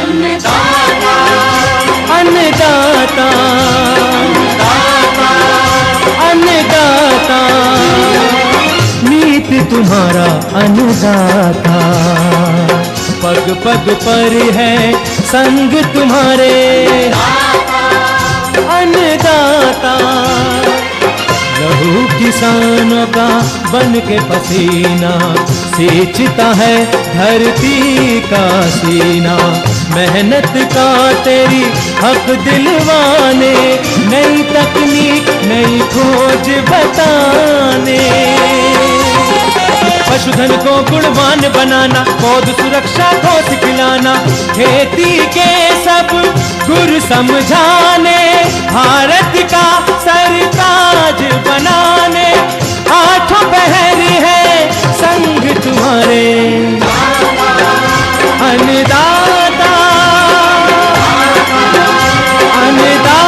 अन्नदाता अन्नदाता अन्नदाता नीत तुम्हारा अन्नदाता, पग पग पर है संग तुम्हारे अन्नदाता। लहू किसानों का बन के पसीना सींचता है धरती का सीना, मेहनत का तेरी हक दिलवाने, नई तकनीक नई खोज बताने। पशुधन को गुणवान बनाना, पौध सुरक्षा को सिखलाना, खेती के सब गुर समझाने, भारत का सरताज बनाने, आठों पहर है संग तुम्हारे अन्नदाता अन्नदाता।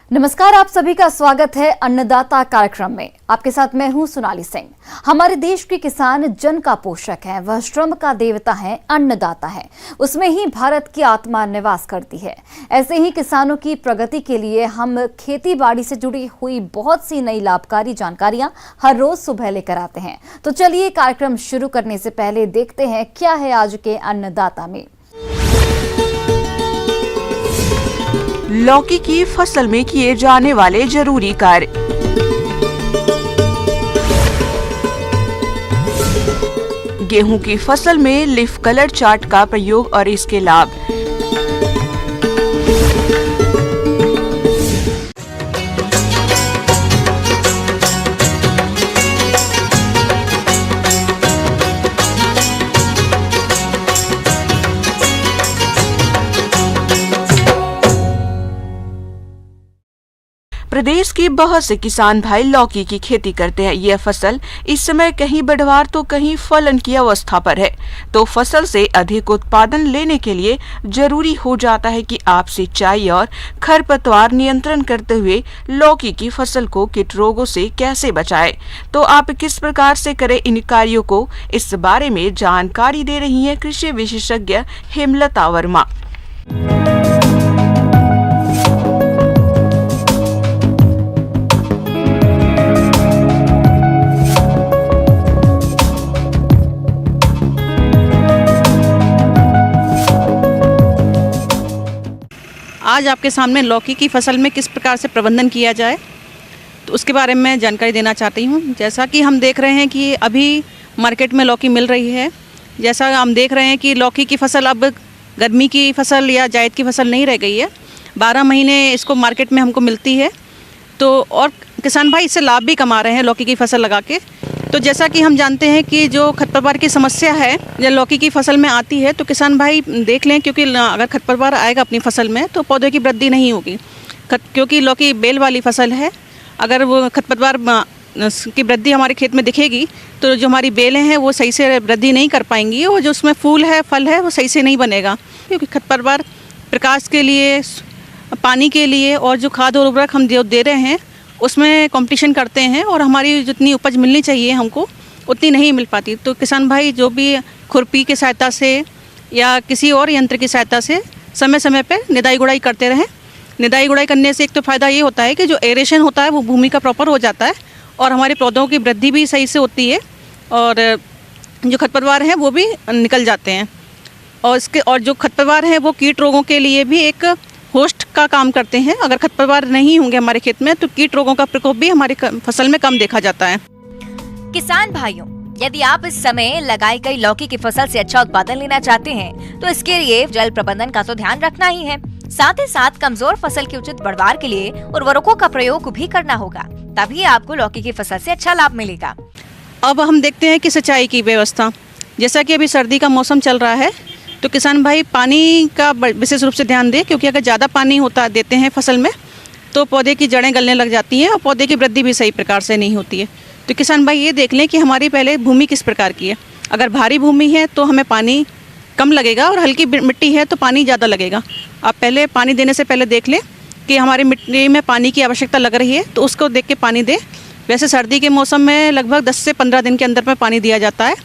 नमस्कार, आप सभी का स्वागत है अन्नदाता कार्यक्रम में। आपके साथ मैं हूं सोनाली सिंह। हमारे देश के किसान जन का पोषक है, वह श्रम का देवता है, अन्नदाता है। उसमें ही भारत की आत्मा निवास करती है। ऐसे ही किसानों की प्रगति के लिए हम खेती बाड़ी से जुड़ी हुई बहुत सी नई लाभकारी जानकारियां हर रोज सुबह लेकर आते हैं। तो चलिए कार्यक्रम शुरू करने से पहले देखते हैं क्या है आज के अन्नदाता में। लौकी की फसल में किए जाने वाले जरूरी कार्य। गेहूं की फसल में लीफ कलर चार्ट का प्रयोग और इसके लाभ। प्रदेश के बहुत से किसान भाई लौकी की खेती करते हैं। यह फसल इस समय कहीं बढ़वार तो कहीं फलन की अवस्था पर है, तो फसल से अधिक उत्पादन लेने के लिए जरूरी हो जाता है कि आप सिंचाई और खरपतवार नियंत्रण करते हुए लौकी की फसल को कीट रोगों से कैसे बचाएं। तो आप किस प्रकार से करें इन कार्यों को, इस बारे में जानकारी दे रही है कृषि विशेषज्ञ हेमलता वर्मा। आज आपके सामने लौकी की फसल में किस प्रकार से प्रबंधन किया जाए, तो उसके बारे में जानकारी देना चाहती हूँ। जैसा कि हम देख रहे हैं कि अभी मार्केट में लौकी मिल रही है। जैसा हम देख रहे हैं कि लौकी की फसल अब गर्मी की फसल या जायद की फसल नहीं रह गई है, 12 महीने इसको मार्केट में हमको मिलती है। तो और किसान भाई इससे लाभ भी कमा रहे हैं लौकी की फसल लगा के। तो जैसा कि हम जानते हैं कि जो खरपतवार की समस्या है जब लौकी की फसल में आती है, तो किसान भाई देख लें, क्योंकि अगर खरपतवार आएगा अपनी फसल में तो पौधे की वृद्धि नहीं होगी, क्योंकि लौकी बेल वाली फसल है। अगर वो खरपतवार की वृद्धि हमारे खेत में दिखेगी तो जो हमारी बेलें हैं वो सही से वृद्धि नहीं कर पाएंगी, और जो उसमें फूल है फल है वो सही से नहीं बनेगा। क्योंकि खरपतवार प्रकाश के लिए, पानी के लिए और जो खाद और उर्वरक हम जो दे रहे हैं उसमें कंपटीशन करते हैं, और हमारी जितनी उपज मिलनी चाहिए हमको उतनी नहीं मिल पाती। तो किसान भाई जो भी खुरपी की सहायता से या किसी और यंत्र की सहायता से समय समय पे निदाई गुड़ाई करते रहें। निदाई गुड़ाई करने से एक तो फ़ायदा ये होता है कि जो एरेशन होता है वो भूमि का प्रॉपर हो जाता है, और हमारे पौधों की वृद्धि भी सही से होती है, और जो खरपतवार हैं वो भी निकल जाते हैं। और जो खरपतवार हैं वो कीट रोगों के लिए भी एक होस्ट का काम करते हैं। अगर खरपतवार नहीं होंगे हमारे खेत में तो कीट रोगों का प्रकोप भी हमारी फसल में कम देखा जाता है। किसान भाइयों, यदि आप इस समय लगाई गई लौकी की फसल से अच्छा उत्पादन लेना चाहते हैं तो इसके लिए जल प्रबंधन का तो ध्यान रखना ही है। साथ ही साथ कमजोर फसल की उचित बढ़वार के लिए उर्वरकों का प्रयोग भी करना होगा, तभी आपको लौकी की फसल से अच्छा लाभ मिलेगा। अब हम देखते हैं कि सिंचाई की व्यवस्था। जैसा कि अभी सर्दी का मौसम चल रहा है तो किसान भाई पानी का विशेष रूप से ध्यान दें, क्योंकि अगर ज़्यादा पानी देते हैं फसल में तो पौधे की जड़ें गलने लग जाती हैं और पौधे की वृद्धि भी सही प्रकार से नहीं होती है। तो किसान भाई ये देख लें कि हमारी पहले भूमि किस प्रकार की है। अगर भारी भूमि है तो हमें पानी कम लगेगा, और हल्की मिट्टी है तो पानी ज़्यादा लगेगा। आप पहले पानी देने से पहले देख लें कि हमारी मिट्टी में पानी की आवश्यकता लग रही है, तो उसको देख के पानी दें। वैसे सर्दी के मौसम में लगभग 10 से 15 दिन के अंदर में पानी दिया जाता है।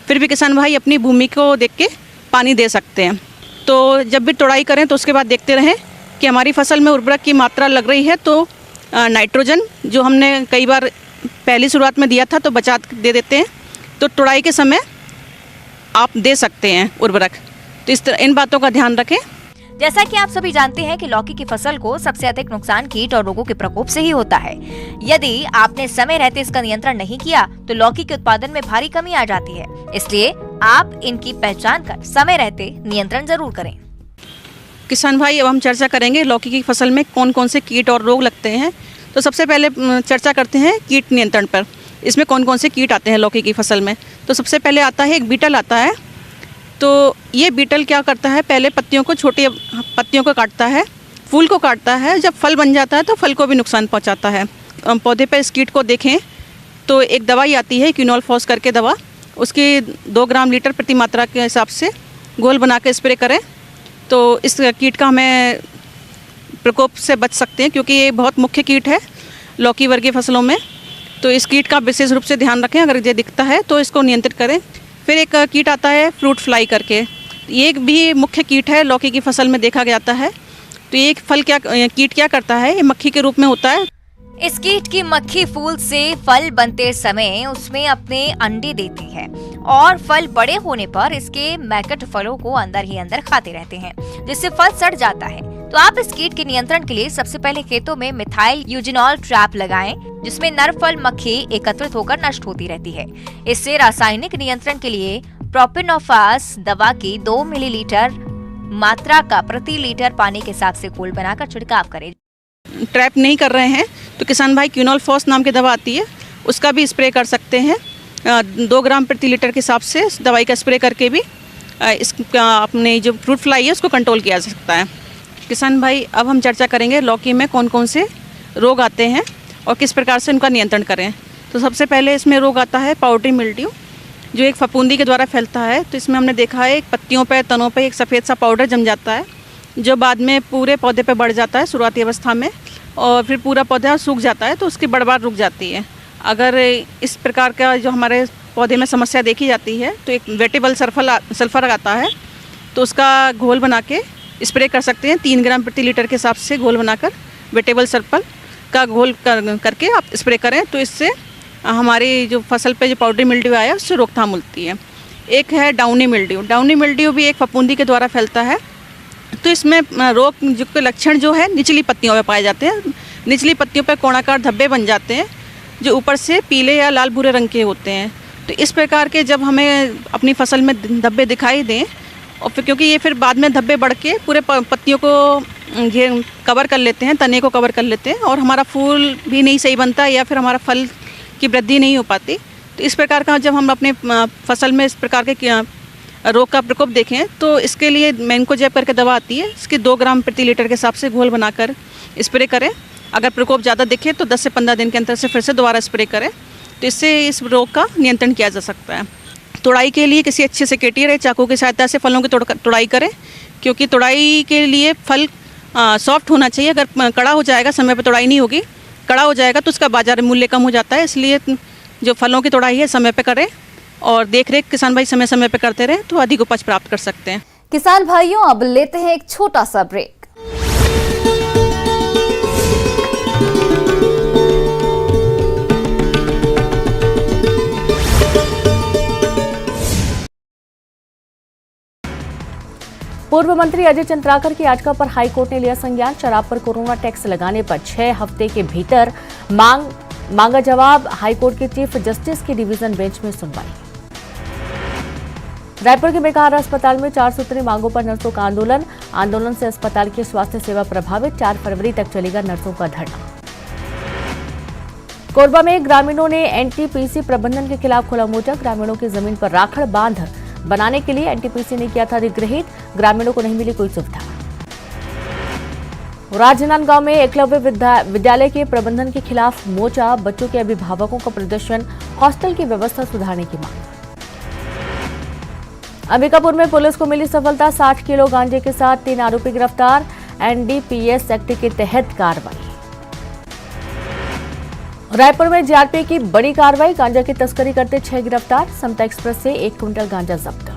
फिर भी किसान भाई अपनी भूमि को देख के पानी दे सकते हैं। तो जब भी तुड़ाई करें तो उसके बाद देखते रहें कि हमारी फसल में उर्वरक की मात्रा लग रही है, तो नाइट्रोजन जो हमने कई बार पहली शुरुआत में दिया था तो बचा दे देते हैं, तो तुड़ाई के समय आप दे सकते हैं उर्वरक। तो इस तरह इन बातों का ध्यान रखें। जैसा कि आप सभी जानते हैं कि लौकी की फसल को सबसे अधिक नुकसान कीट और रोगों के प्रकोप से ही होता है। यदि आपने समय रहते इसका नियंत्रण नहीं किया तो लौकी के उत्पादन में भारी कमी आ जाती है। इसलिए आप इनकी पहचान कर समय रहते नियंत्रण जरूर करें। किसान भाई, अब हम चर्चा करेंगे लौकी की फसल में कौन कौन से कीट और रोग लगते हैं। तो सबसे पहले चर्चा करते हैं कीट नियंत्रण पर। इसमें कौन कौन से कीट आते हैं लौकी की फसल में। तो सबसे पहले आता है एक बीटल आता है। तो ये बीटल क्या करता है, पहले पत्तियों को, छोटी पत्तियों को काटता है, फूल को काटता है। जब फल बन जाता है तो फल को भी नुकसान पहुंचाता है। पौधे पर इस कीट को देखें तो एक दवाई आती है क्विनोलफॉस करके दवा, उसकी 2 ग्राम लीटर प्रति मात्रा के हिसाब से घोल बना के स्प्रे करें तो इस कीट का हमें प्रकोप से बच सकते हैं, क्योंकि ये बहुत मुख्य कीट है लौकी वर्गीय फसलों में। तो इस कीट का विशेष रूप से ध्यान रखें, अगर ये दिखता है तो इसको नियंत्रित करें। फिर एक कीट आता है फ्रूट फ्लाई करके, ये भी मुख्य कीट है लौकी की फसल में देखा जाता है। तो ये कीट क्या करता है, ये मक्खी के रूप में होता है। इस कीट की मक्खी फूल से फल बनते समय उसमें अपने अंडे देती है और फल बड़े होने पर इसके मैकट फलों को अंदर ही अंदर खाते रहते हैं, जिससे फल सड़ जाता है। तो आप इस कीट के नियंत्रण के लिए सबसे पहले खेतों में मिथाइल यूजिनॉल ट्रैप लगाएं, जिसमें नर फल मक्खी एकत्रित होकर नष्ट होती रहती है। इससे रासायनिक नियंत्रण के लिए प्रोपिनोफास दवा की 2 मिलीलीटर मात्रा का प्रति लीटर पानी के साथ से घोल बनाकर छिड़काव करें। ट्रैप नहीं कर रहे हैं तो किसान भाई क्विनोलफॉस नाम की दवा आती है, उसका भी स्प्रे कर सकते हैं। 2 ग्राम प्रति लीटर के हिसाब से इस दवाई का स्प्रे करके भी अपने जो फ्रूट फ्लाई है उसको कंट्रोल किया जा सकता है। किसान भाई, अब हम चर्चा करेंगे लौकी में कौन कौन से रोग आते हैं और किस प्रकार से उनका नियंत्रण करें। तो सबसे पहले इसमें रोग आता है पाउडरी मिल्ड्यू, जो एक फफूंदी के द्वारा फैलता है। तो इसमें हमने देखा है पत्तियों पर, तनों पर एक सफ़ेद सा पाउडर जम जाता है, जो बाद में पूरे पौधे पे बढ़ जाता है शुरुआती अवस्था में, और फिर पूरा पौधा सूख जाता है तो उसकी बढ़वार रुक जाती है। अगर इस प्रकार का जो हमारे पौधे में समस्या देखी जाती है तो एक वेटेबल सल्फर आता है, तो उसका घोल बना के स्प्रे कर सकते हैं। 3 ग्राम प्रति लीटर के हिसाब से घोल बनाकर वेटेबल सल्फर का घोल करके आप स्प्रे करें, तो इससे हमारी जो फसल पे जो पाउडरी मिल्ड्यू आया उससे रोकथाम मिलती है। एक है डाउनी मिल्ड्यू। डाउनी मिल्ड्यू भी एक फफूंदी के द्वारा फैलता है। तो इसमें रोग के लक्षण जो है निचली पत्तियों में पाए जाते हैं। निचली पत्तियों पर कोणाकार धब्बे बन जाते हैं जो ऊपर से पीले या लाल भूरे रंग के होते हैं। तो इस प्रकार के जब हमें अपनी फसल में धब्बे दिखाई दें, और फिर क्योंकि ये फिर बाद में धब्बे बढ़ के पूरे पत्तियों को ये कवर कर लेते हैं, तने को कवर कर लेते हैं, और हमारा फूल भी नहीं सही बनता या फिर हमारा फल की वृद्धि नहीं हो पाती। तो इस प्रकार का जब हम अपने फसल में इस प्रकार के रोग का प्रकोप देखें तो इसके लिए मैंकोजेब करके दवा आती है, इसके 2 ग्राम प्रति लीटर के हिसाब से घोल बनाकर स्प्रे करें। अगर प्रकोप ज़्यादा दिखे तो 10 से 15 दिन के अंतर से फिर से दोबारा स्प्रे करें, तो इससे इस रोग का नियंत्रण किया जा सकता है। तुड़ाई के लिए किसी अच्छे सेकेटियर या चाकू की सहायता से फलों की तुड़ाई करें, क्योंकि तुड़ाई के लिए फल सॉफ्ट होना चाहिए। अगर कड़ा हो जाएगा, समय पर तुड़ाई नहीं होगी, कड़ा हो जाएगा तो उसका बाजार मूल्य कम हो जाता है। इसलिए जो फलों की तुड़ाई है समय पर करें और देख रेख किसान भाई समय समय पर करते रहें तो अधिक उपज प्राप्त कर सकते हैं। किसान भाइयों, अब लेते हैं एक छोटा सा ब्रेक। पूर्व मंत्री अजय चंद्राकर की याचिका पर हाईकोर्ट ने लिया संज्ञान। शराब पर कोरोना टैक्स लगाने पर 6 हफ्ते के भीतर मांगा जवाब। हाईकोर्ट के चीफ जस्टिस की डिवीजन बेंच में सुनवाई। रायपुर के मेघार अस्पताल में 4 सूत्री मांगों पर नर्सों का आंदोलन से अस्पताल की स्वास्थ्य सेवा प्रभावित। 4 फरवरी तक चलेगा नर्सों का धरना। कोरबा में ग्रामीणों ने एनटीपीसी प्रबंधन के खिलाफ खोला मोर्चा। ग्रामीणों की जमीन पर राखड़ बांध बनाने के लिए एनटीपीसी ने किया था अधिग्रहित, ग्रामीणों को नहीं मिली कोई सुविधा। राजनांदगांव में एकलव्य विद्यालय के प्रबंधन के खिलाफ मोर्चा। बच्चों के अभिभावकों का प्रदर्शन, हॉस्टल की व्यवस्था सुधारने की मांग। अंबिकापुर में पुलिस को मिली सफलता। 60 किलो गांजे के साथ 3 आरोपी गिरफ्तार। एनडीपीएस एक्ट के तहत कार्रवाई। रायपुर में जीआरपी की बड़ी कार्रवाई, गांजा की तस्करी करते 6 गिरफ्तार, समता एक्सप्रेस से 1 क्विंटल गांजा जब्त।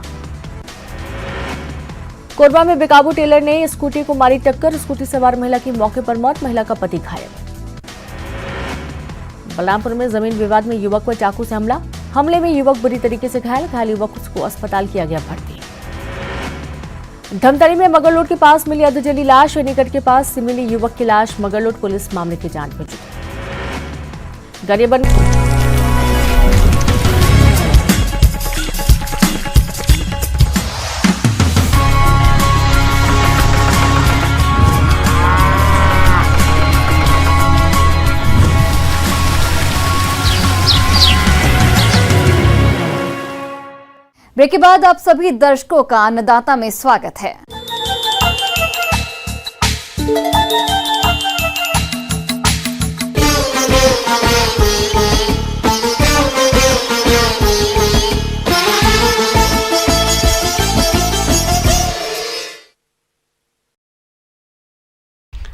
कोरबा में बेकाबू टेलर ने स्कूटी को मारी टक्कर, स्कूटी सवार महिला की मौके पर मौत, महिला का पति घायल। बलरामपुर में जमीन विवाद में युवक पर चाकू से हमले में युवक बुरी तरीके से घायल युवक को अस्पताल किया गया भर्ती। धमतरी में मगरलोड के पास मिली अधजली लाश, निकट के पास मिली युवक की लाश, मगरलोड पुलिस मामले की जांच में जुटी। गरियाबंद ब्रेक के बाद आप सभी दर्शकों का अन्नदाता में स्वागत है।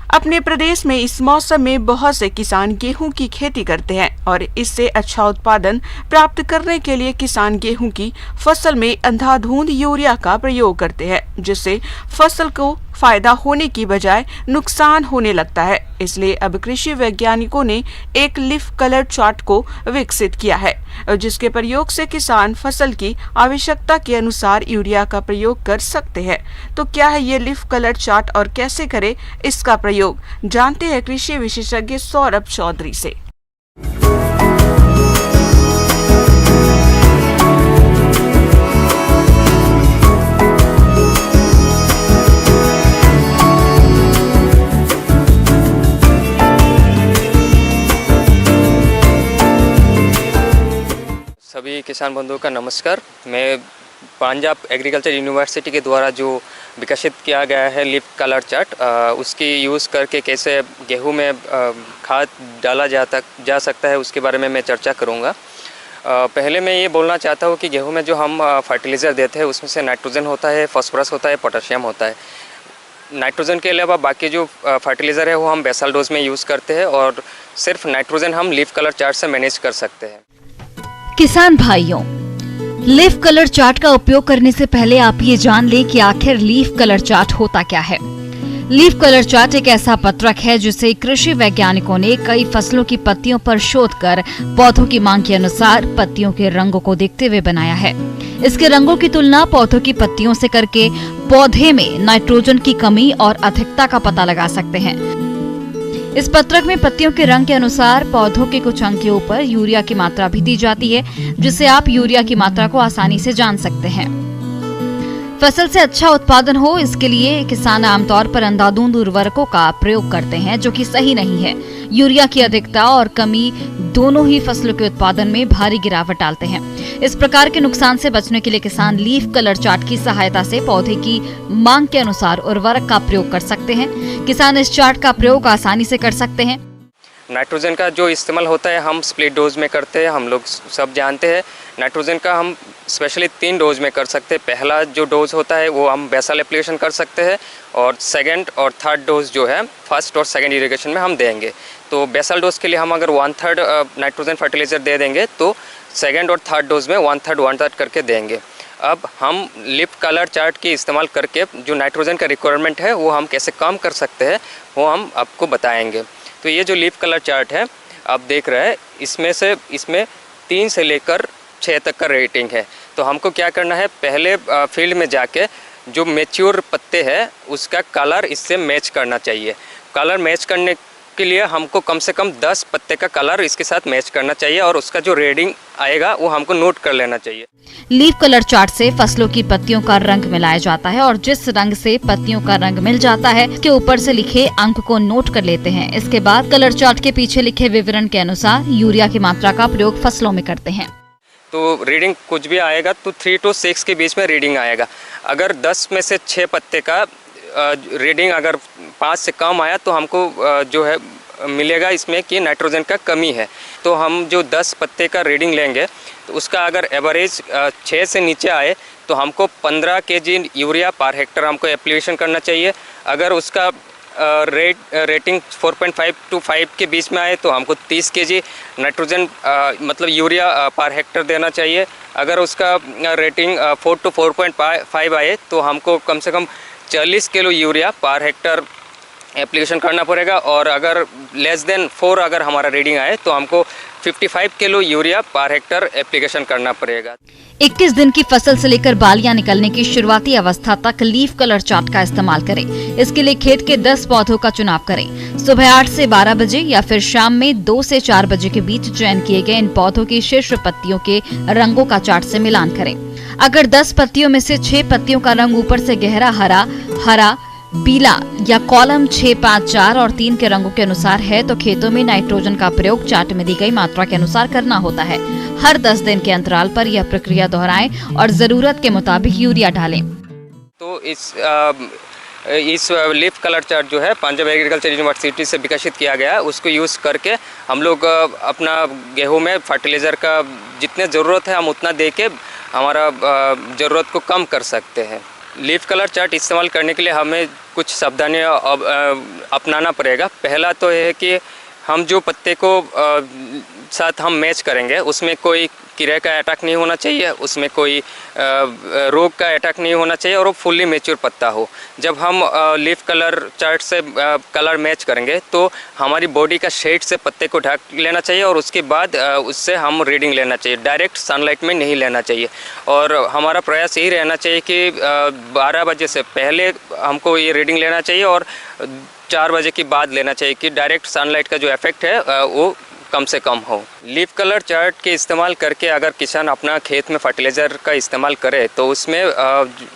अपने प्रदेश में इस मौसम में बहुत से किसान गेहूं की खेती करते हैं और इससे अच्छा उत्पादन प्राप्त करने के लिए किसान गेहूं की फसल में अंधाधुंध यूरिया का प्रयोग करते हैं, जिससे फसल को फायदा होने की बजाय नुकसान होने लगता है। इसलिए अब कृषि वैज्ञानिकों ने एक लीफ कलर चार्ट को विकसित किया है, जिसके प्रयोग से किसान फसल की आवश्यकता के अनुसार यूरिया का प्रयोग कर सकते हैं। तो क्या है ये लीफ कलर चार्ट और कैसे करें इसका प्रयोग, जानते हैं कृषि विशेषज्ञ सौरभ चौधरी से। सभी किसान बंधुओं का नमस्कार। मैं पंजाब एग्रीकल्चर यूनिवर्सिटी के द्वारा जो विकसित किया गया है लीफ कलर चार्ट, उसकी यूज़ करके कैसे गेहूं में खाद डाला जा सकता है उसके बारे में मैं चर्चा करूंगा। पहले मैं ये बोलना चाहता हूँ कि गेहूं में जो हम फर्टिलाइज़र देते हैं उसमें से नाइट्रोजन होता है, फॉस्फोरस होता है, पोटेशियम होता है। नाइट्रोजन के अलावा बाकी जो फर्टिलाइज़र है वो हम बेसल डोज में यूज़ करते हैं और सिर्फ नाइट्रोजन हम लीफ कलर चार्ट से मैनेज कर सकते हैं। किसान भाइयों, लीफ कलर चार्ट का उपयोग करने से पहले आप ये जान लें कि आखिर लीफ कलर चार्ट होता क्या है। लीफ कलर चार्ट एक ऐसा पत्रक है जिसे कृषि वैज्ञानिकों ने कई फसलों की पत्तियों पर शोध कर पौधों की मांग के अनुसार पत्तियों के रंगों को देखते हुए बनाया है। इसके रंगों की तुलना पौधों की पत्तियों से करके पौधे में नाइट्रोजन की कमी और अधिकता का पता लगा सकते हैं। इस पत्रक में पत्तियों के रंग के अनुसार पौधों के कुछ अंक के ऊपर यूरिया की मात्रा भी दी जाती है, जिससे आप यूरिया की मात्रा को आसानी से जान सकते हैं। फसल से अच्छा उत्पादन हो, इसके लिए किसान आमतौर पर अंधाधुंध उर्वरकों का प्रयोग करते हैं, जो कि सही नहीं है। यूरिया की अधिकता और कमी दोनों ही फसलों के उत्पादन में भारी गिरावट डालते हैं। इस प्रकार के नुकसान से बचने के लिए किसान लीफ कलर चार्ट की सहायता से पौधे की मांग के अनुसार उर्वरक का प्रयोग कर सकते हैं। किसान इस चार्ट का प्रयोग आसानी से कर सकते हैं। नाइट्रोजन का जो इस्तेमाल होता है हम स्प्लिट डोज में करते हैं, हम लोग सब जानते हैं। नाइट्रोजन का हम स्पेशली 3 डोज में कर सकते हैं। पहला जो डोज होता है वो हम बेसल एप्लीकेशन कर सकते हैं और सेकंड और थर्ड डोज जो है फर्स्ट और सेकंड इरिगेशन में हम देंगे। तो बेसल डोज के लिए हम अगर 1/3 नाइट्रोजन फर्टिलाइज़र दे देंगे तो सेकंड और थर्ड डोज में 1/3 करके देंगे। अब हम लीफ कलर चार्ट की इस्तेमाल करके जो नाइट्रोजन का रिक्वायरमेंट है वो हम कैसे कम कर सकते हैं वो हम आपको बताएंगे। तो ये जो लीफ कलर चार्ट है आप देख रहे हैं, इसमें 3 से लेकर 6 तक का रेटिंग है। तो हमको क्या करना है, पहले फील्ड में जाके जो मैच्योर पत्ते हैं उसका कलर इससे मैच करना चाहिए। कलर मैच करने के लिए हमको कम से कम 10 पत्ते का कलर इसके साथ मैच करना चाहिए और उसका जो रेडिंग आएगा वो हमको नोट कर लेना चाहिए। लीफ कलर चार्ट से फसलों की पत्तियों का रंग मिलाया जाता है और जिस रंग से पत्तियों का रंग मिल जाता है उसके ऊपर से लिखे अंक को नोट कर लेते हैं। इसके बाद कलर चार्ट के पीछे लिखे विवरण के अनुसार यूरिया की मात्रा का प्रयोग फसलों में करते हैं। तो रीडिंग कुछ भी आएगा तो 3 to 6 के बीच में रीडिंग आएगा। अगर 10 में से 6 पत्ते का रीडिंग अगर 5 से कम आया तो हमको जो है मिलेगा इसमें कि नाइट्रोजन का कमी है। तो हम जो 10 पत्ते का रीडिंग लेंगे तो उसका अगर एवरेज 6 से नीचे आए तो हमको 15 kg यूरिया पर हेक्टर हमको एप्लीकेशन करना चाहिए। अगर उसका रेटिंग 4.5 to 5 के बीच में आए तो हमको 30 kg नाइट्रोजन मतलब यूरिया पर हेक्टर देना चाहिए। अगर उसका रेटिंग 4 to 4.5 आए तो हमको कम से कम 40 kilo urea per hectare application करना पड़ेगा। और अगर लेस देन 4 अगर हमारा रीडिंग आए तो हमको 55 kilo urea per hectare application करना पड़ेगा। 21 दिन की फसल से लेकर बालियां निकलने की शुरुआती अवस्था तक लीफ कलर चार्ट का इस्तेमाल करें। इसके लिए खेत के 10 पौधों का चुनाव करें। सुबह 8 से 12 बजे या फिर शाम में 2 से 4 बजे के बीच चयन किए गए इन पौधों की शीर्ष पत्तियों के रंगों का चार्ट से मिलान करें। अगर 10 पत्तियों में से 6 पत्तियों का रंग ऊपर से गहरा हरा, पीला या कॉलम 6, 5, 4 और 3 के रंगों के अनुसार है तो खेतों में नाइट्रोजन का प्रयोग चार्ट में दी गई मात्रा के अनुसार करना होता है। हर 10 दिन के अंतराल पर यह प्रक्रिया दोहराएं और जरूरत के मुताबिक यूरिया डालें। तो इस लीफ कलर चार्ट जो है पंजाब एग्रीकल्चर यूनिवर्सिटी से विकसित किया गया है, उसको यूज़ करके हम लोग अपना गेहूं में फर्टिलाइज़र का जितने ज़रूरत है हम उतना दे के हमारा ज़रूरत को कम कर सकते हैं। लीफ कलर चार्ट इस्तेमाल करने के लिए हमें कुछ सावधानियाँ अपनाना पड़ेगा। पहला तो यह है कि हम जो पत्ते को साथ हम मैच करेंगे उसमें कोई कीड़े का अटैक नहीं होना चाहिए, उसमें कोई रोग का अटैक नहीं होना चाहिए और वो फुल्ली मैच्योर पत्ता हो। जब हम लीफ कलर चार्ट से कलर मैच करेंगे तो हमारी बॉडी का शेड से पत्ते को ढक लेना चाहिए और उसके बाद उससे हम रीडिंग लेना चाहिए, डायरेक्ट सनलाइट में नहीं लेना चाहिए। और हमारा प्रयास यही रहना चाहिए कि 12 बजे से पहले हमको ये रीडिंग लेना चाहिए और 4 बजे के बाद लेना चाहिए कि डायरेक्ट सनलाइट का जो इफेक्ट है वो कम से कम हो। लीफ कलर चार्ट के इस्तेमाल करके अगर किसान अपना खेत में फर्टिलाइज़र का इस्तेमाल करे तो उसमें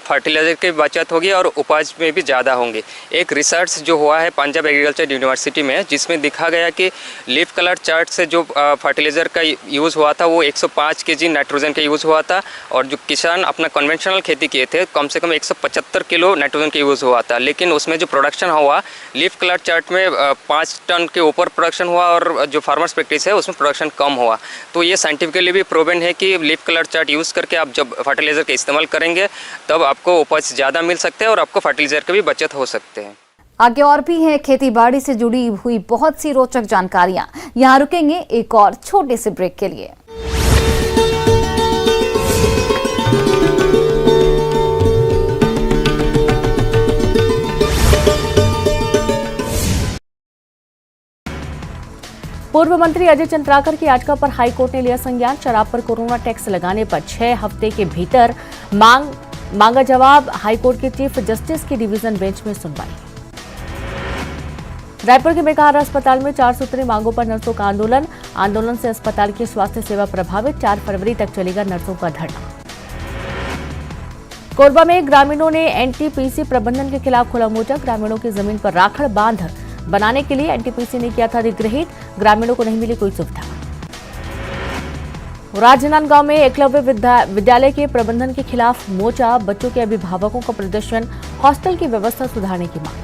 फर्टिलाइज़र की बचत होगी और उपज में भी ज़्यादा होंगे। एक रिसर्च जो हुआ है पंजाब एग्रीकल्चर यूनिवर्सिटी में जिसमें दिखा गया कि लीफ कलर चार्ट से जो फर्टिलाइज़र का यूज़ हुआ था वो 105 kg नाइट्रोजन का यूज़ हुआ था और जो किसान अपना कन्वेंशनल खेती किए थे कम से कम 175 किलो नाइट्रोजन का यूज़ हुआ था। लेकिन उसमें जो प्रोडक्शन हुआ लीफ कलर चार्ट में 5 टन के ऊपर प्रोडक्शन हुआ और जो फार्मर्स प्रैक्टिस है उसमें प्रोडक्शन कम हुआ। तो ये साइंटिफिकली भी प्रूवन है कि लीफ कलर चार्ट यूज़ करके आप जब फर्टिलाइज़र का इस्तेमाल करेंगे तब आपको उपज ज़्यादा मिल सकते हैं और आपको फर्टिलाइज़र की भी बचत हो सकते हैं। आगे और भी हैं खेती बाड़ी से जुड़ी हुई बहुत सी रोचक जानकारियां। यहाँ रुकेंगे एक और छोटे से ब्रेक के लिए। पूर्व मंत्री अजय चंद्राकर की याचिका पर हाईकोर्ट ने लिया संज्ञान। शराब पर कोरोना टैक्स लगाने पर 6 हफ्ते के भीतर मांगा जवाब। हाईकोर्ट के चीफ जस्टिस की डिवीजन बेंच में सुनवाई। रायपुर के मेकाहारा अस्पताल में 4 सूत्री मांगों पर नर्सों का आंदोलन से अस्पताल की स्वास्थ्य सेवा प्रभावित। 4 फरवरी तक चलेगा नर्सों का धरना। कोरबा में ग्रामीणों ने एनटीपीसी प्रबंधन के खिलाफ खोला मोर्चा। ग्रामीणों की जमीन पर राखड़ बांध बनाने के लिए एनटीपीसी ने किया था अधिग्रहित। ग्रामीणों को नहीं मिली कोई सुविधा। राजनांदगांव में एकलव्य विद्यालय के प्रबंधन के खिलाफ मोर्चा। बच्चों के अभिभावकों का प्रदर्शन। हॉस्टल की व्यवस्था सुधारने की मांग।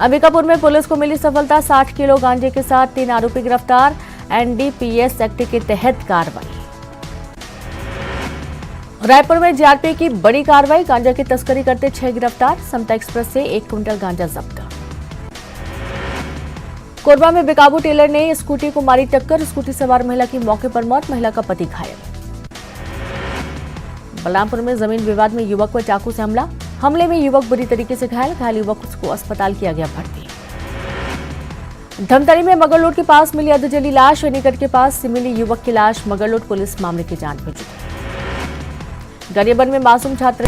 अंबिकापुर में पुलिस को मिली सफलता। 60 किलो गांजे के साथ 3 आरोपी गिरफ्तार। एनडीपीएस एक्ट के तहत कार्रवाई। रायपुर में जीआरपी की बड़ी कार्रवाई। गांजा की तस्करी करते 6 गिरफ्तार। समता एक्सप्रेस से 1 क्विंटल गांजा जब्त। कोरबा में बेकाबू टेलर ने स्कूटी को मारी टक्कर। स्कूटी सवार महिला की मौके पर मौत। महिला का पति घायल। बलरामपुर में जमीन विवाद में युवक पर चाकू से हमले में युवक बुरी तरीके से घायल युवक को अस्पताल किया गया भर्ती। धमतरी में मगरलोड के पास मिली अधजली लाश। निकट के पास मिली युवक की लाश। मगरलोड पुलिस मामले की जांच में जुटी। गरियाबंद में मासूम छात्र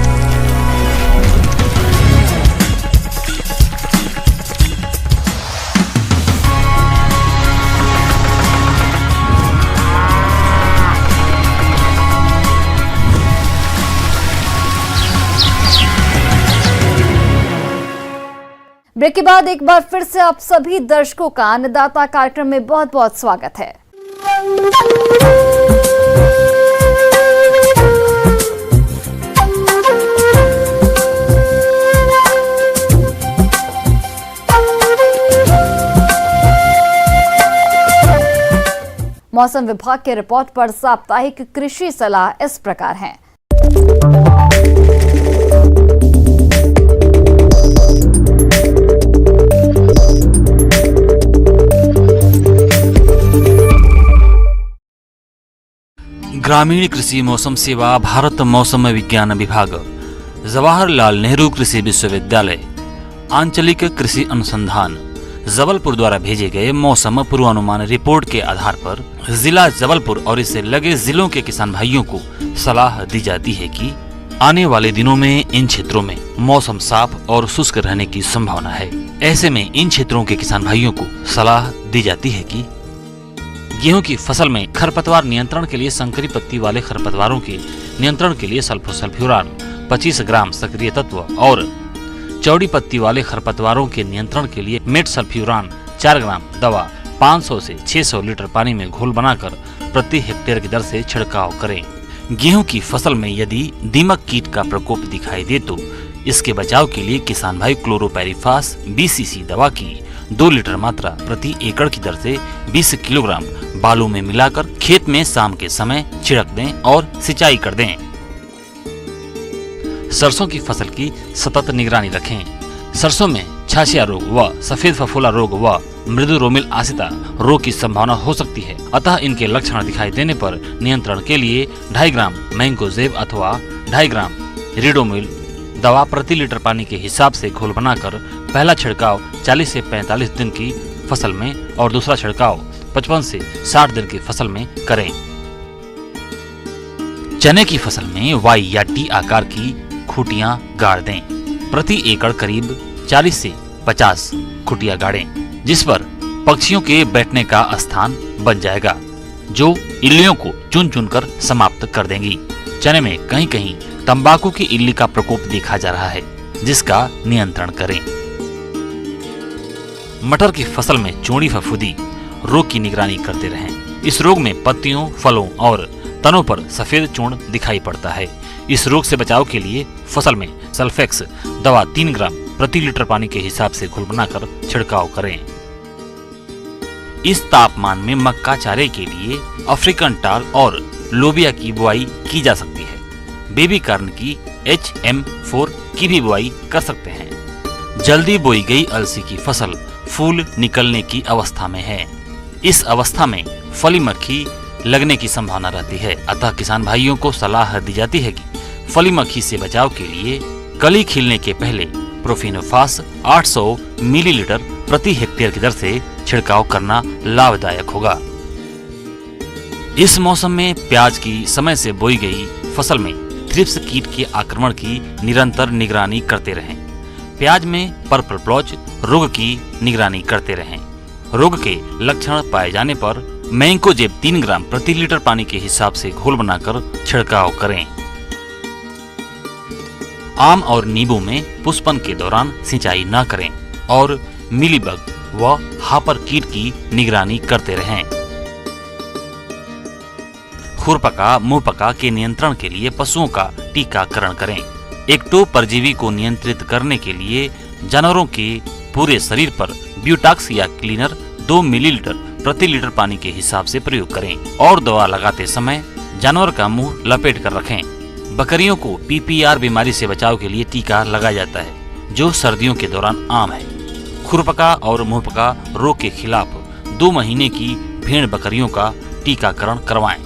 ब्रेक के बाद एक बार फिर से आप सभी दर्शकों का अन्नदाता कार्यक्रम में बहुत बहुत स्वागत है। मौसम विभाग के रिपोर्ट पर साप्ताहिक कृषि सलाह इस प्रकार है। ग्रामीण कृषि मौसम सेवा, भारत मौसम विज्ञान विभाग, जवाहरलाल नेहरू कृषि विश्वविद्यालय, आंचलिक कृषि अनुसंधान जबलपुर द्वारा भेजे गए मौसम पूर्वानुमान रिपोर्ट के आधार पर जिला जबलपुर और इससे लगे जिलों के किसान भाइयों को सलाह दी जाती है कि आने वाले दिनों में इन क्षेत्रों में मौसम साफ और शुष्क रहने की संभावना है। ऐसे में इन क्षेत्रों के किसान भाइयों को सलाह दी जाती है कि गेहूं की फसल में खरपतवार नियंत्रण के लिए संकरी पत्ती वाले खरपतवारों के नियंत्रण के लिए सल्फोसल्फ्यूरान 25 ग्राम सक्रिय तत्व और चौड़ी पत्ती वाले खरपतवारों के नियंत्रण के लिए मेटसल्फ्यूरान 4 ग्राम दवा 500 से 600 लीटर पानी में घोल बनाकर प्रति हेक्टेयर की दर से छिड़काव करें। गेहूं की फसल में यदि दीमक कीट का प्रकोप दिखाई दे तो इसके बचाव के लिए किसान भाई क्लोरोपैरिफास 20 सीसी दवा की 2 लीटर मात्रा प्रति एकड़ की दर से 20 किलोग्राम बालू में मिलाकर खेत में शाम के समय छिड़क दें और सिंचाई कर दें। सरसों की फसल की सतत निगरानी रखें। सरसों में छाछिया रोग व सफेद फफोला रोग व मृदु रोमिल आसिता रोग की संभावना हो सकती है, अतः इनके लक्षण दिखाई देने पर नियंत्रण के लिए 2.5 ग्राम मैंकोजेब अथवा 2.5 ग्राम रिडोमिल दवा प्रति लीटर पानी के हिसाब से घोल बनाकर पहला छिड़काव 40 से 45 दिन की फसल में और दूसरा छिड़काव 55 से 60 दिन की फसल में करें। चने की फसल में वाई या टी आकार की खूटियां गाड़ दें। प्रति एकड़ करीब 40 से 50 खूटियां गाड़ें, जिस पर पक्षियों के बैठने का स्थान बन जाएगा, जो इल्लियों को चुन चुनकर समाप्त कर देंगी। चने में कहीं कहीं तंबाकू की इल्ली का प्रकोप देखा जा रहा है, जिसका नियंत्रण करें। मटर की फसल में चौड़ी फफूंदी रोग की निगरानी करते रहें। इस रोग में पत्तियों, फलों और तनों पर सफेद चूर्ण दिखाई पड़ता है। इस रोग से बचाव के लिए फसल में सल्फेक्स दवा 3 ग्राम प्रति लीटर पानी के हिसाब से घोल बनाकर छिड़काव करें। इस तापमान में मक्का चारे के लिए अफ्रीकन टाल और लोबिया की बुआई की जा सकती है। बेबी कार्न की HM4 की भी बुआई कर सकते हैं। जल्दी बोई गई अलसी की फसल फूल निकलने की अवस्था में है। इस अवस्था में फली मक्खी लगने की संभावना रहती है, अतः किसान भाइयों को सलाह दी जाती है कि फली मक्खी से बचाव के लिए कली खिलने के पहले प्रोफिनोफास 800 मिलीलीटर प्रति हेक्टेयर की दर से छिड़काव करना लाभदायक होगा। इस मौसम में प्याज की समय से बोई गई फसल में थ्रिप्स कीट के आक्रमण की निरंतर निगरानी करते रहें। प्याज में पर्पल ब्लॉच रोग की निगरानी करते रहें। रोग के लक्षण पाए जाने पर मैंकोजेब 3 ग्राम प्रति लीटर पानी के हिसाब से घोल बनाकर छिड़काव करें। आम और नींबू में पुष्पन के दौरान सिंचाई न करें और मिलीबग व हापर कीट की निगरानी करते रहें। खुरपका मुंहपका के नियंत्रण के लिए पशुओं का टीकाकरण करें। एक्टो परजीवी को नियंत्रित करने के लिए जानवरों के पूरे शरीर पर ब्यूटाक्स या क्लीनर 2 मिलीलीटर प्रति लीटर पानी के हिसाब से प्रयोग करें और दवा लगाते समय जानवर का मुंह लपेट कर रखें। बकरियों को PPR बीमारी से बचाव के लिए टीका लगाया जाता है, जो सर्दियों के दौरान आम है। खुरपका और मुंहपका रोग के खिलाफ 2 महीने की भेड़ बकरियों का टीकाकरण करवाएं।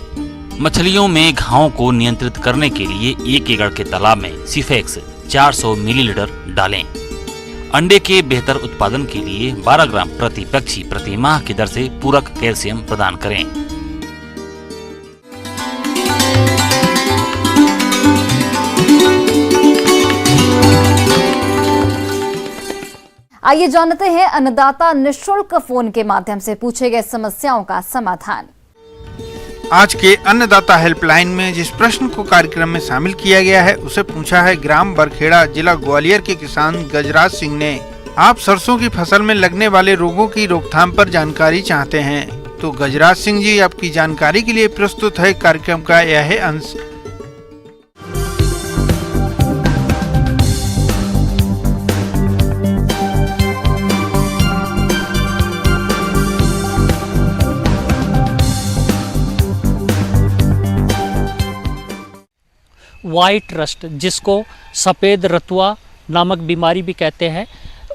मछलियों में घावों को नियंत्रित करने के लिए 1 एकड़ के तालाब में सिफेक्स 400 मिलीलीटर डालें। अंडे के बेहतर उत्पादन के लिए 12 ग्राम प्रति पक्षी प्रति माह की दर से पूरक कैल्शियम प्रदान करें। आइए जानते हैं अन्नदाता निःशुल्क फोन के माध्यम से पूछे गए समस्याओं का समाधान। आज के अन्नदाता हेल्पलाइन में जिस प्रश्न को कार्यक्रम में शामिल किया गया है उसे पूछा है ग्राम बरखेड़ा जिला ग्वालियर के किसान गजराज सिंह ने। आप सरसों की फसल में लगने वाले रोगों की रोकथाम पर जानकारी चाहते हैं, तो गजराज सिंह जी आपकी जानकारी के लिए प्रस्तुत है कार्यक्रम का यह अंश। वाइट रस्ट, जिसको सफ़ेद रतुआ नामक बीमारी भी कहते हैं,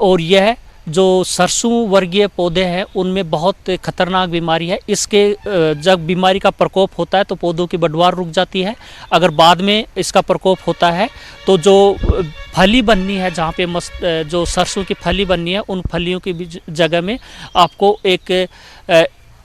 और यह जो सरसों वर्गीय पौधे हैं उनमें बहुत खतरनाक बीमारी है। इसके जब बीमारी का प्रकोप होता है तो पौधों की बढ़वार रुक जाती है। अगर बाद में इसका प्रकोप होता है तो जो फली बननी है, जहाँ पे जो सरसों की फली बननी है, उन फलियों की जगह में आपको एक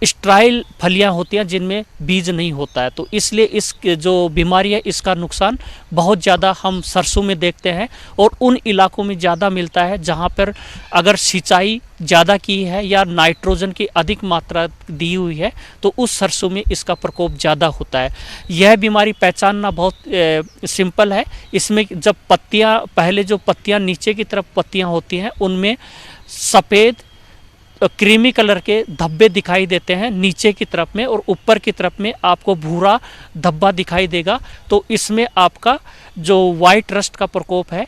स्ट्राइल फलियां होती हैं जिनमें बीज नहीं होता है। तो इसलिए इस जो बीमारी है इसका नुकसान बहुत ज़्यादा हम सरसों में देखते हैं और उन इलाकों में ज़्यादा मिलता है जहां पर अगर सिंचाई ज़्यादा की है या नाइट्रोजन की अधिक मात्रा दी हुई है तो उस सरसों में इसका प्रकोप ज़्यादा होता है। यह बीमारी पहचानना बहुत सिंपल है। इसमें जब पत्तियाँ, पहले जो पत्तियाँ नीचे की तरफ पत्तियाँ होती हैं उनमें सफ़ेद क्रीमी कलर के धब्बे दिखाई देते हैं नीचे की तरफ में, और ऊपर की तरफ में आपको भूरा धब्बा दिखाई देगा। तो इसमें आपका जो वाइट रस्ट का प्रकोप है,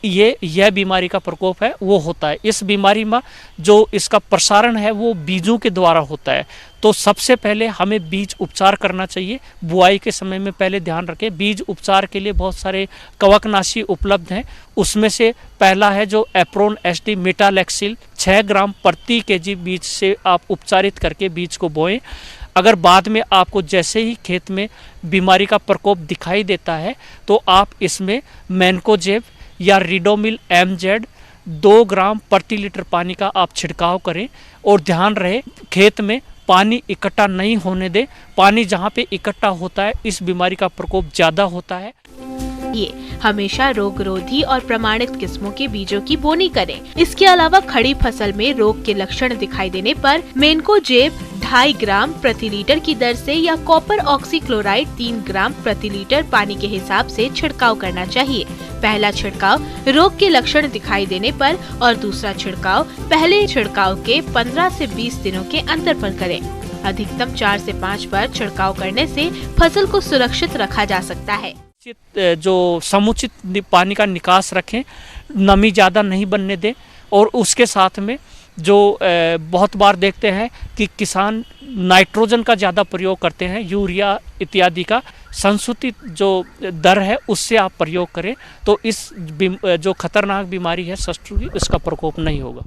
यह बीमारी का प्रकोप है वो होता है। इस बीमारी में जो इसका प्रसारण है वो बीजों के द्वारा होता है। तो सबसे पहले हमें बीज उपचार करना चाहिए। बुआई के समय में पहले ध्यान रखें, बीज उपचार के लिए बहुत सारे कवकनाशी उपलब्ध हैं। उसमें से पहला है जो एप्रोन एसडी मेटालेक्सिल 6 ग्राम प्रति केजी बीज से आप उपचारित करके बीज को बोएं। अगर बाद में आपको जैसे ही खेत में बीमारी का प्रकोप दिखाई देता है तो आप इसमें मैनकोजेब या रिडोमिल एमजेड 2 ग्राम प्रति लीटर पानी का आप छिड़काव करें। और ध्यान रहे खेत में पानी इकट्ठा नहीं होने दें। पानी जहाँ पे इकट्ठा होता है इस बीमारी का प्रकोप ज़्यादा होता है। ये हमेशा रोगरोधी और प्रमाणित किस्मों के बीजों की बोनी करें। इसके अलावा खड़ी फसल में रोग के लक्षण दिखाई देने पर मेनकोजेब 2.5 ग्राम प्रति लीटर की दर से या कॉपर ऑक्सीक्लोराइड 3 ग्राम प्रति लीटर पानी के हिसाब से छिड़काव करना चाहिए। पहला छिड़काव रोग के लक्षण दिखाई देने पर और दूसरा छिड़काव पहले छिड़काव के 15 से 20 दिनों के अंतर पर करें। अधिकतम 4 से 5 बार छिड़काव करने से फसल को सुरक्षित रखा जा सकता है। जो समुचित पानी का निकास रखें, नमी ज़्यादा नहीं बनने दें। और उसके साथ में जो बहुत बार देखते हैं कि किसान नाइट्रोजन का ज़्यादा प्रयोग करते हैं, यूरिया इत्यादि का संशोधित जो दर है उससे आप प्रयोग करें तो इस जो खतरनाक बीमारी है सरसों की उसका प्रकोप नहीं होगा।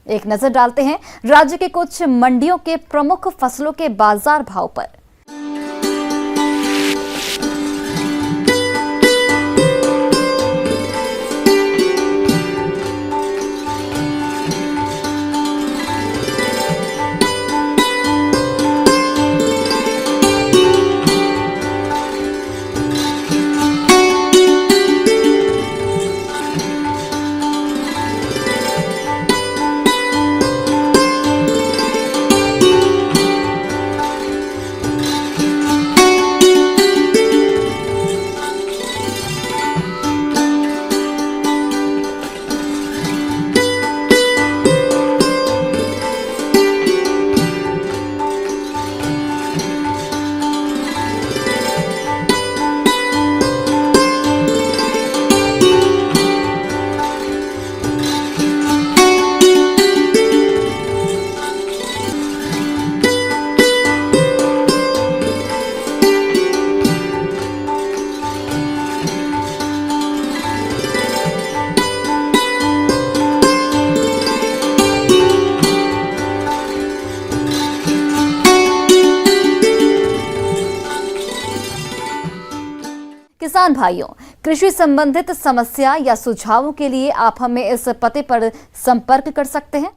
एक नजर डालते हैं राज्य के कुछ मंडियों के प्रमुख फसलों के बाजार भाव पर। किसान भाइयों, कृषि संबंधित समस्या या सुझावों के लिए आप हमें इस पते पर संपर्क कर सकते हैं।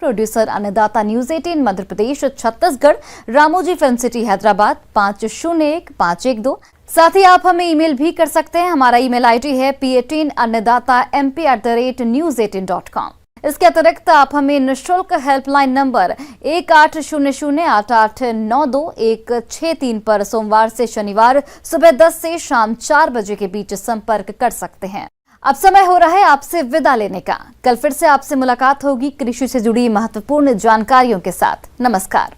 प्रोड्यूसर अन्नदाता news 18 Madhya Pradesh Chhattisgarh, Ramoji film city Hyderabad 501512। साथ ही आप हमें ईमेल भी कर सकते हैं। हमारा ईमेल आईडी है p18annadatamp@news18.com। इसके अतिरिक्त आप हमें निःशुल्क हेल्पलाइन नंबर 18008892 पर सोमवार से शनिवार सुबह 10 से शाम 4 बजे के बीच संपर्क कर सकते हैं। अब समय हो रहा है आपसे विदा लेने का। कल फिर से आपसे मुलाकात होगी कृषि से जुड़ी महत्वपूर्ण जानकारियों के साथ। नमस्कार।